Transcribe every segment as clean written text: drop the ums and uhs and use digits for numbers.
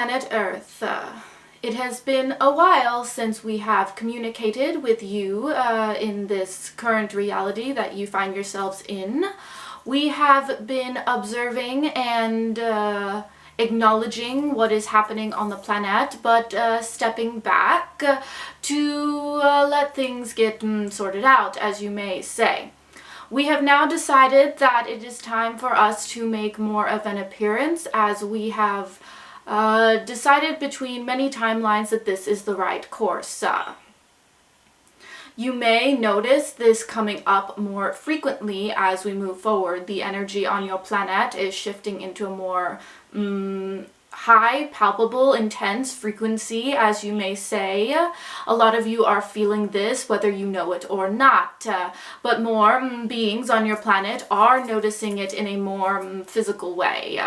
planet Earth. It has been a while since we have communicated with you in this current reality that you find yourselves in. We have been observing and acknowledging what is happening on the planet, but stepping back to let things get sorted out, as you may say. We have now decided that it is time for us to make more of an appearance, as we have decided between many timelines that this is the right course. You may notice this coming up more frequently as we move forward. The energy on your planet is shifting into a more high, palpable, intense frequency, as you may say. A lot of you are feeling this, whether you know it or not. But more beings on your planet are noticing it in a more physical way.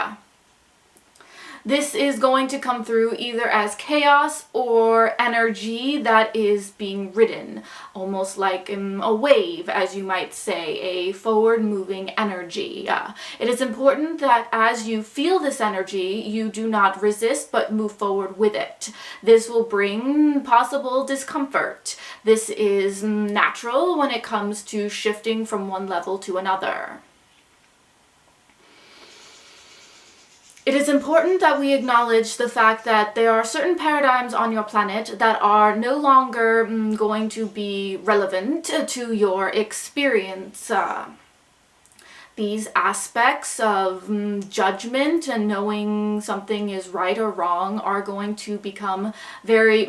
This is going to come through either as chaos or energy that is being ridden, almost like a wave, as you might say, a forward-moving energy. It is important that as you feel this energy, you do not resist but move forward with it. This will bring possible discomfort. This is natural when it comes to shifting from one level to another. It is important that we acknowledge the fact that there are certain paradigms on your planet that are no longer going to be relevant to your experience. These aspects of judgment and knowing something is right or wrong are going to become very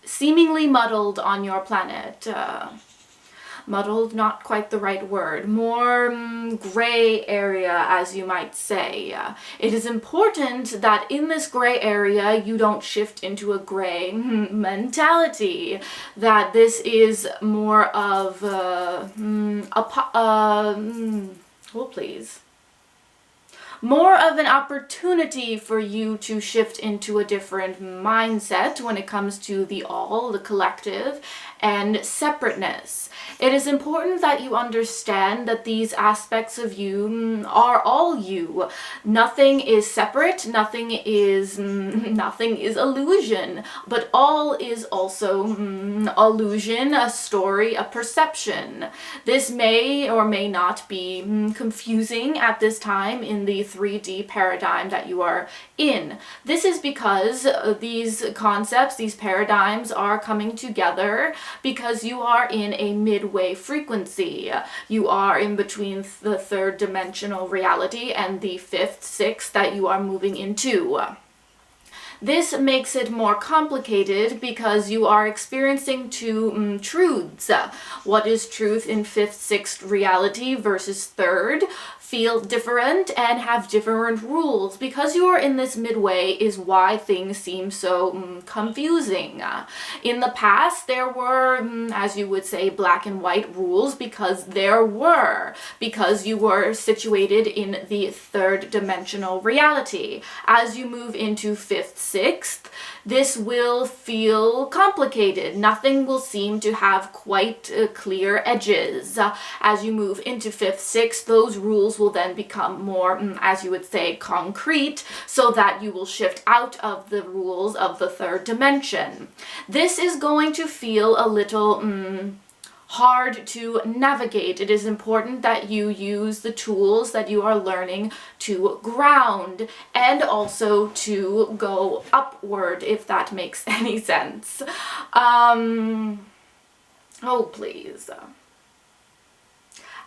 seemingly muddled on your planet. Muddled, not quite the right word. More gray area, as you might say. It is important that in this gray area you don't shift into a gray mentality. That this is more of more of an opportunity for you to shift into a different mindset when it comes to the all, the collective, and separateness. It is important that you understand that these aspects of you are all you. Nothing is separate, nothing is illusion, but all is also illusion, a story, a perception. This may or may not be confusing at this time in the 3D paradigm that you are in. This is because these concepts, these paradigms are coming together because you are in a midway frequency. You are in between the third dimensional reality and the fifth, sixth that you are moving into. This makes it more complicated because you are experiencing two truths. What is truth in fifth, sixth reality versus third feel different and have different rules. Because you are in this midway is why things seem so confusing. In the past, there were, as you would say, black and white rules because you were situated in the third dimensional reality. As you move into fifth, sixth, this will feel complicated. Nothing will seem to have quite clear edges. As you move into fifth, sixth, those rules will then become more, as you would say, concrete, so that you will shift out of the rules of the third dimension. This is going to feel a little hard to navigate. It is important that you use the tools that you are learning to ground and also to go upward, if that makes any sense. Oh, please.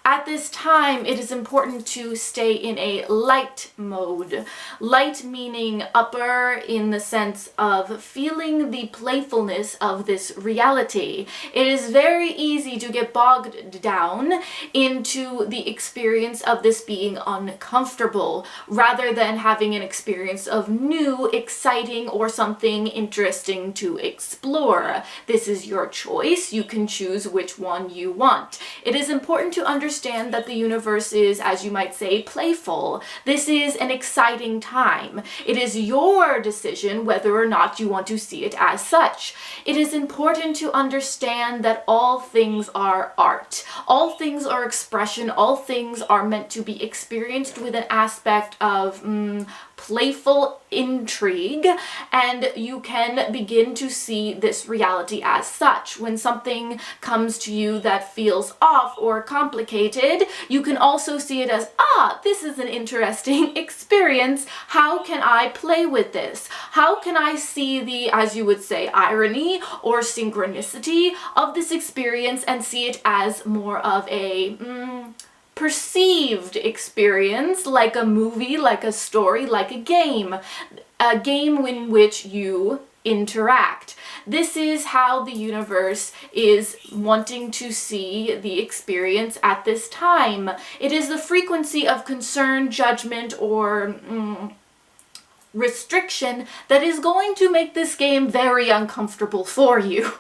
At this time, it is important to stay in a light mode. Light meaning upper in the sense of feeling the playfulness of this reality. It is very easy to get bogged down into the experience of this being uncomfortable, rather than having an experience of new, exciting, or something interesting to explore. This is your choice. You can choose which one you want. It is important to understand that the universe is, as you might say, playful. This is an exciting time. It is your decision whether or not you want to see it as such. It is important to understand that all things are art. All things are expression. All things are meant to be experienced with an aspect of playful intrigue, and you can begin to see this reality as such. When something comes to you that feels off or complicated, you can also see it as, this is an interesting experience. How can I play with this? How can I see the, as you would say, irony or synchronicity of this experience and see it as more of a perceived experience, like a movie, like a story, like a game in which you interact. This is how the universe is wanting to see the experience at this time. It is the frequency of concern, judgment, or restriction that is going to make this game very uncomfortable for you.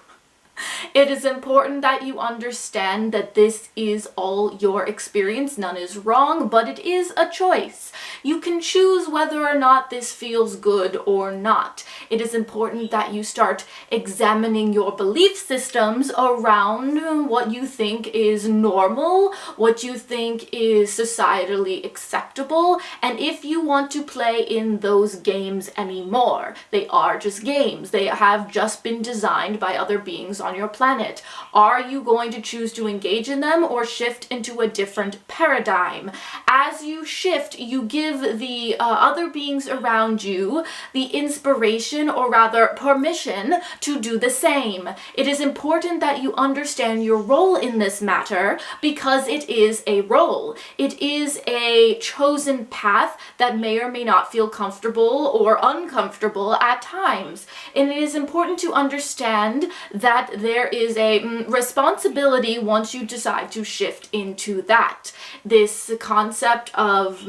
It is important that you understand that this is all your experience. None is wrong, but it is a choice. You can choose whether or not this feels good or not. It is important that you start examining your belief systems around what you think is normal, what you think is societally acceptable, and if you want to play in those games anymore. They are just games. They have just been designed by other beings on your planet. Are you going to choose to engage in them or shift into a different paradigm? As you shift, you give the other beings around you the inspiration, or rather permission, to do the same. It is important that you understand your role in this matter, because it is a role. It is a chosen path that may or may not feel comfortable or uncomfortable at times. And it is important to understand that there is a responsibility once you decide to shift into that. This concept of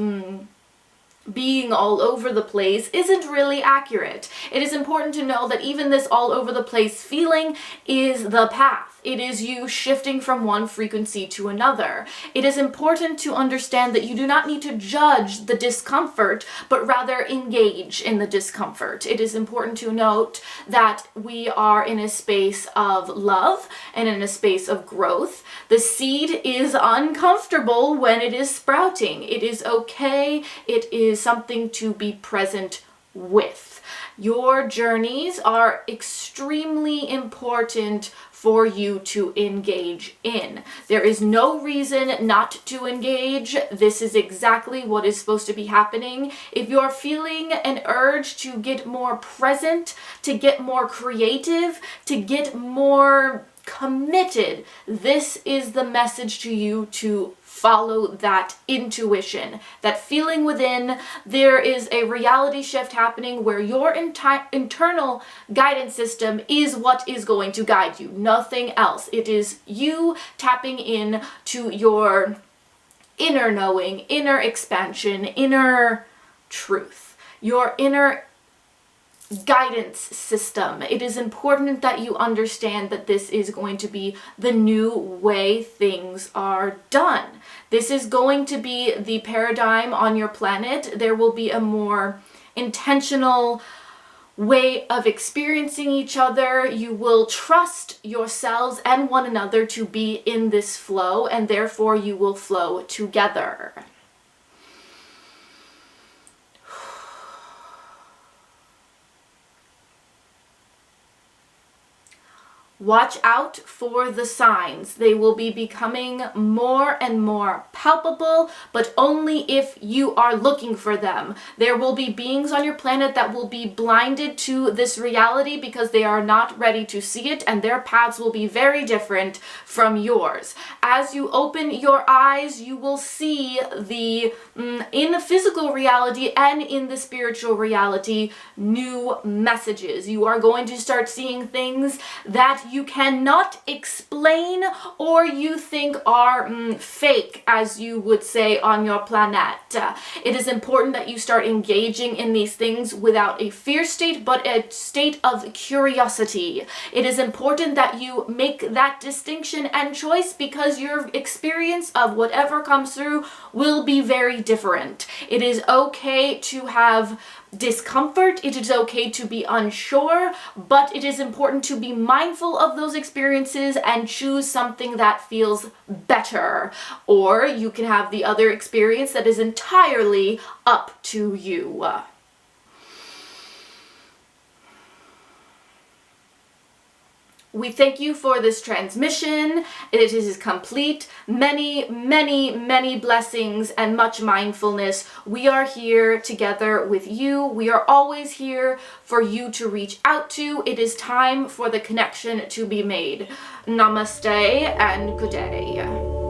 being all over the place isn't really accurate. It is important to know that even this all over the place feeling is the path. It is you shifting from one frequency to another. It is important to understand that you do not need to judge the discomfort, but rather engage in the discomfort. It is important to note that we are in a space of love and in a space of growth. The seed is uncomfortable when it is sprouting. It is okay. It is something to be present with. Your journeys are extremely important for you to engage in. There is no reason not to engage. This is exactly what is supposed to be happening. If you're feeling an urge to get more present, to get more creative, to get more committed, this is the message to you to follow that intuition, that feeling within. There is a reality shift happening where your internal guidance system is what is going to guide you, nothing else. It is you tapping in to your inner knowing, inner expansion, inner truth, your inner guidance system. It is important that you understand that this is going to be the new way things are done. This is going to be the paradigm on your planet. There will be a more intentional way of experiencing each other. You will trust yourselves and one another to be in this flow, and therefore you will flow together. Watch out for the signs. They will be becoming more and more palpable, but only if you are looking for them. There will be beings on your planet that will be blinded to this reality because they are not ready to see it, and their paths will be very different from yours. As you open your eyes, you will see the, in the physical reality and in the spiritual reality, new messages. You are going to start seeing things that you cannot explain or you think are fake, as you would say on your planet. It is important that you start engaging in these things without a fear state, but a state of curiosity. It is important that you make that distinction and choice, because your experience of whatever comes through will be very different. It is okay to have discomfort, it is okay to be unsure, but it is important to be mindful of those experiences and choose something that feels better. Or you can have the other experience that is entirely up to you. We thank you for this transmission. It is complete. Many, many, many blessings and much mindfulness. We are here together with you. We are always here for you to reach out to. It is time for the connection to be made. Namaste and good day.